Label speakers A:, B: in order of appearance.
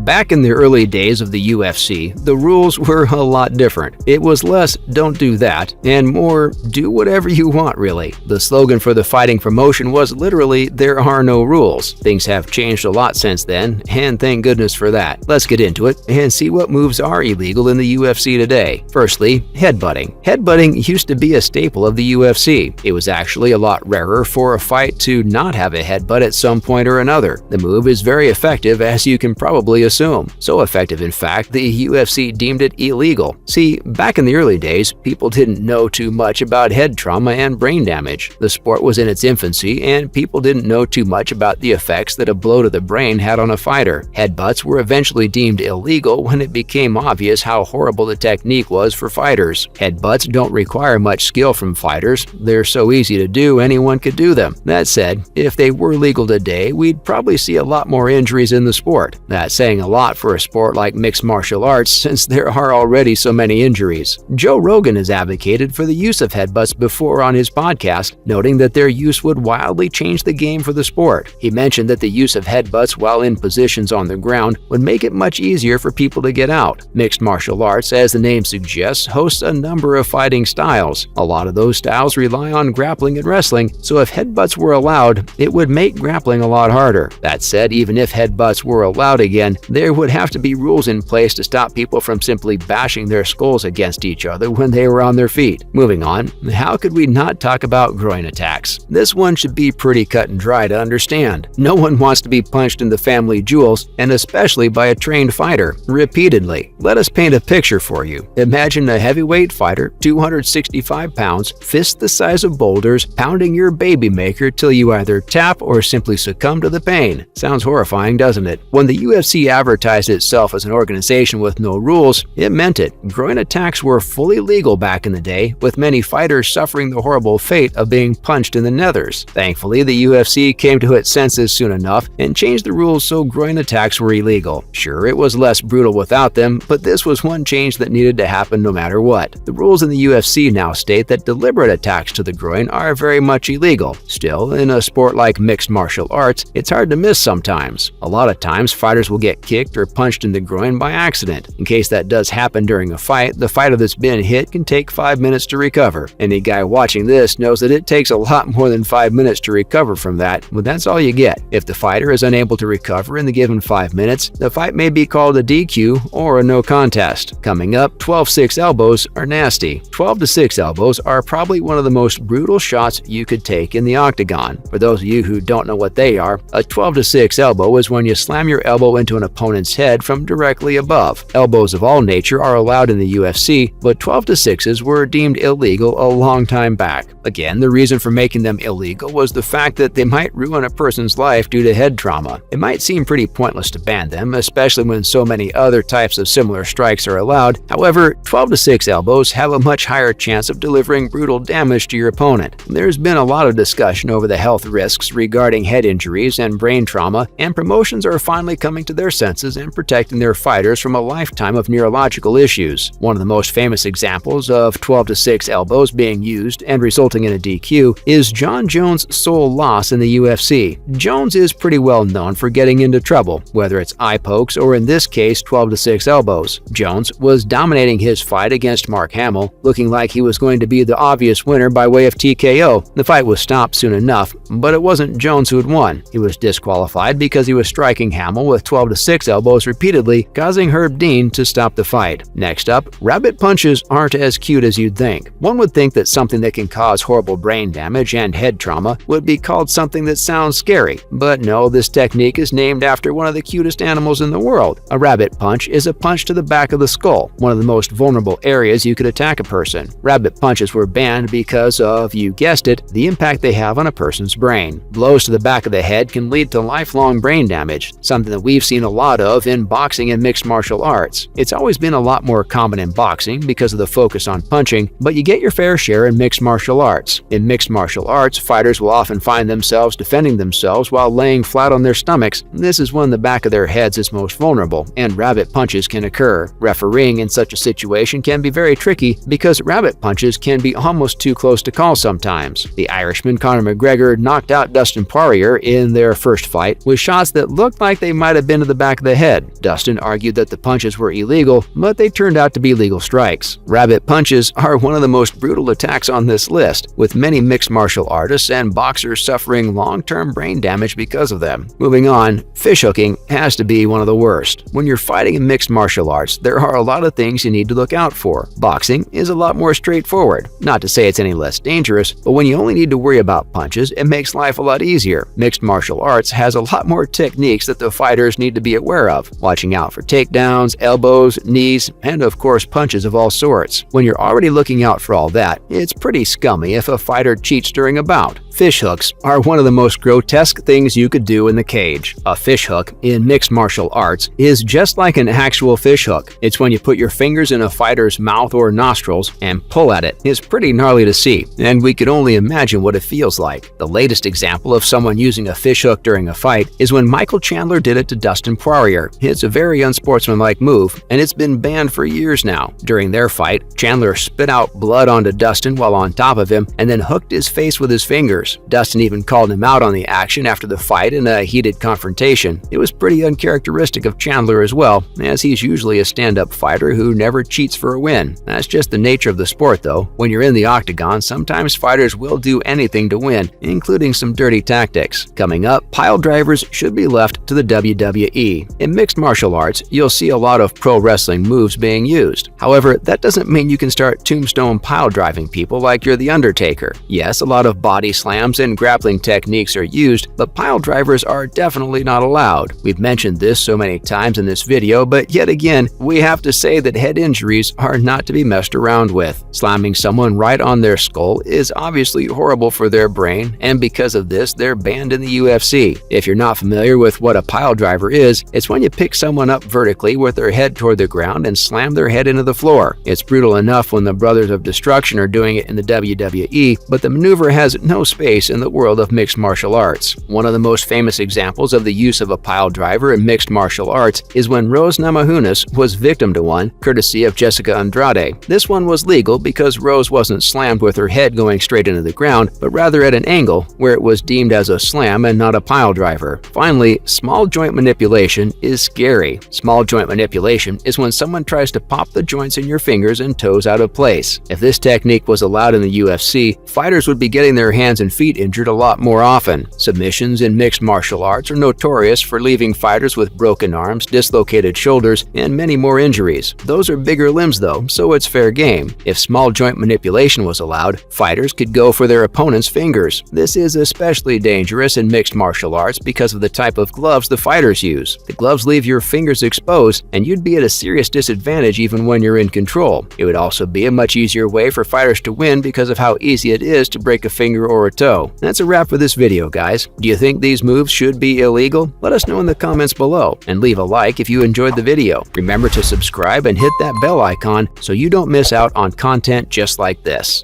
A: Back in the early days of the UFC, the rules were a lot different. It was less "don't do that" and more "do whatever you want," really. The slogan for the fighting promotion was literally "there are no rules." Things have changed a lot since then, and thank goodness for that. Let's get into it and see what moves are illegal in the UFC today. Firstly, headbutting. Headbutting used to be a staple of the UFC. It was actually a lot rarer for a fight to not have a headbutt at some point or another. The move is very effective, as you can probably assume. So effective, in fact, the UFC deemed it illegal. See, back in the early days, people didn't know too much about head trauma and brain damage. The sport was in its infancy, and people didn't know too much about the effects that a blow to the brain had on a fighter. Headbutts were eventually deemed illegal when it became obvious how horrible the technique was for fighters. Headbutts don't require much skill from fighters. They're so easy to do, anyone could do them. That said, if they were legal today, we'd probably see a lot more injuries in the sport. That's saying a lot for a sport like mixed martial arts, since there are already so many injuries. Joe Rogan has advocated for the use of headbutts before on his podcast, noting that their use would wildly change the game for the sport. He mentioned that the use of headbutts while in positions on the ground would make it much easier for people to get out. Mixed martial arts, as the name suggests, hosts a number of fighting styles. A lot of those styles rely on grappling and wrestling, so if headbutts were allowed, it would make grappling a lot harder. That said, even if headbutts were allowed again, there would have to be rules in place to stop people from simply bashing their skulls against each other when they were on their feet. Moving on, how could we not talk about groin attacks? This one should be pretty cut and dry to understand. No one wants to be punched in the family jewels, and especially by a trained fighter, repeatedly. Let us paint a picture for you. Imagine a heavyweight fighter, 265 pounds, fists the size of boulders, pounding your baby maker till you either tap or simply succumb to the pain. Sounds horrifying, doesn't it? When the UFC advertised itself as an organization with no rules, it meant it. Groin attacks were fully legal back in the day, with many fighters suffering the horrible fate of being punched in the nethers. Thankfully, the UFC came to its senses soon enough and changed the rules so groin attacks were illegal. Sure, it was less brutal without them, but this was one change that needed to happen no matter what. The rules in the UFC now state that deliberate attacks to the groin are very much illegal. Still, in a sport like mixed martial arts, it's hard to miss sometimes. A lot of times, fighters will get kicked or punched in the groin by accident. In case that does happen during a fight, the fighter that's been hit can take 5 minutes to recover. Any guy watching this knows that it takes a lot more than 5 minutes to recover from that, but that's all you get. If the fighter is unable to recover in the given 5 minutes, the fight may be called a DQ or a no contest. Coming up, 12-6 elbows are nasty. 12-6 elbows are probably one of the most brutal shots you could take in the octagon. For those of you who don't know what they are, a 12-6 elbow is when you slam your elbow into an opponent's head from directly above. Elbows of all nature are allowed in the UFC, but 12-6s were deemed illegal a long time back. Again, the reason for making them illegal was the fact that they might ruin a person's life due to head trauma. It might seem pretty pointless to ban them, especially when so many other types of similar strikes are allowed. However, 12-6 elbows have a much higher chance of delivering brutal damage to your opponent. There's been a lot of discussion over the health risks regarding head injuries and brain trauma, and promotions are finally coming to their senses and protecting their fighters from a lifetime of neurological issues. One of the most famous examples of 12-6 elbows being used and resulting in a DQ is Jon Jones' sole loss in the UFC. Jones is pretty well known for getting into trouble, whether it's eye pokes or in this case 12-6 elbows. Jones was dominating his fight against Mark Hamill, looking like he was going to be the obvious winner by way of TKO. The fight was stopped soon enough, but it wasn't Jones who had won. He was disqualified because he was striking Hamill with 12-6 elbows repeatedly, causing Herb Dean to stop the fight. Next up, rabbit punches aren't as cute as you'd think. One would think that something that can cause horrible brain damage and head trauma would be called something that sounds scary, but no, this technique is named after one of the cutest animals in the world. A rabbit punch is a punch to the back of the skull, one of the most vulnerable areas you could attack a person. Rabbit punches were banned because of, you guessed it, the impact they have on a person's brain. Blows to the back of the head can lead to lifelong brain damage, something that we've seen a lot of in boxing and mixed martial arts. It's always been a lot more common in boxing because of the focus on punching, but you get your fair share in mixed martial arts. In mixed martial arts, fighters will often find themselves defending themselves while laying flat on their stomachs. This is when the back of their heads is most vulnerable, and rabbit punches can occur. Refereeing in such a situation can be very tricky because rabbit punches can be almost too close to call sometimes. The Irishman Conor McGregor knocked out Dustin Poirier in their first fight with shots that looked like they might have been to the back back of the head. Dustin argued that the punches were illegal, but they turned out to be legal strikes. Rabbit punches are one of the most brutal attacks on this list, with many mixed martial artists and boxers suffering long-term brain damage because of them. Moving on, fishhooking has to be one of the worst. When you're fighting in mixed martial arts, there are a lot of things you need to look out for. Boxing is a lot more straightforward. Not to say it's any less dangerous, but when you only need to worry about punches, it makes life a lot easier. Mixed martial arts has a lot more techniques that the fighters need to be aware of, watching out for takedowns, elbows, knees, and of course punches of all sorts. When you're already looking out for all that, it's pretty scummy if a fighter cheats during a bout. Fishhooks are one of the most grotesque things you could do in the cage. A fishhook in mixed martial arts is just like an actual fishhook. It's when you put your fingers in a fighter's mouth or nostrils and pull at it. It's pretty gnarly to see, and we could only imagine what it feels like. The latest example of someone using a fishhook during a fight is when Michael Chandler did it to Dustin Poirier. It's a very unsportsmanlike move, and it's been banned for years now. During their fight, Chandler spit out blood onto Dustin while on top of him and then hooked his face with his fingers. Dustin even called him out on the action after the fight in a heated confrontation. It was pretty uncharacteristic of Chandler as well, as he's usually a stand-up fighter who never cheats for a win. That's just the nature of the sport though. When you're in the octagon, sometimes fighters will do anything to win, including some dirty tactics. Coming up, pile drivers should be left to the WWE. In mixed martial arts, you'll see a lot of pro wrestling moves being used. However, that doesn't mean you can start tombstone pile driving people like you're the Undertaker. Yes, a lot of body slams and grappling techniques are used, but pile drivers are definitely not allowed. We've mentioned this so many times in this video, but yet again, we have to say that head injuries are not to be messed around with. Slamming someone right on their skull is obviously horrible for their brain, and because of this, they're banned in the UFC. If you're not familiar with what a pile driver is, it's when you pick someone up vertically with their head toward the ground and slam their head into the floor. It's brutal enough when the Brothers of Destruction are doing it in the WWE, but the maneuver has no space in the world of mixed martial arts. One of the most famous examples of the use of a pile driver in mixed martial arts is when Rose Namajunas was victim to one, courtesy of Jessica Andrade. This one was legal because Rose wasn't slammed with her head going straight into the ground, but rather at an angle where it was deemed as a slam and not a pile driver. Finally, small joint manipulation is scary. Small joint manipulation is when someone tries to pop the joints in your fingers and toes out of place. If this technique was allowed in the UFC, fighters would be getting their hands and feet injured a lot more often. Submissions in mixed martial arts are notorious for leaving fighters with broken arms, dislocated shoulders, and many more injuries. Those are bigger limbs though, so it's fair game. If small joint manipulation was allowed, fighters could go for their opponent's fingers. This is especially dangerous in mixed martial arts because of the type of gloves the fighters use. The gloves leave your fingers exposed, and you'd be at a serious disadvantage even when you're in control. It would also be a much easier way for fighters to win because of how easy it is to break a finger or a toe. That's a wrap for this video, guys. Do you think these moves should be illegal? Let us know in the comments below, and leave a like if you enjoyed the video. Remember to subscribe and hit that bell icon so you don't miss out on content just like this.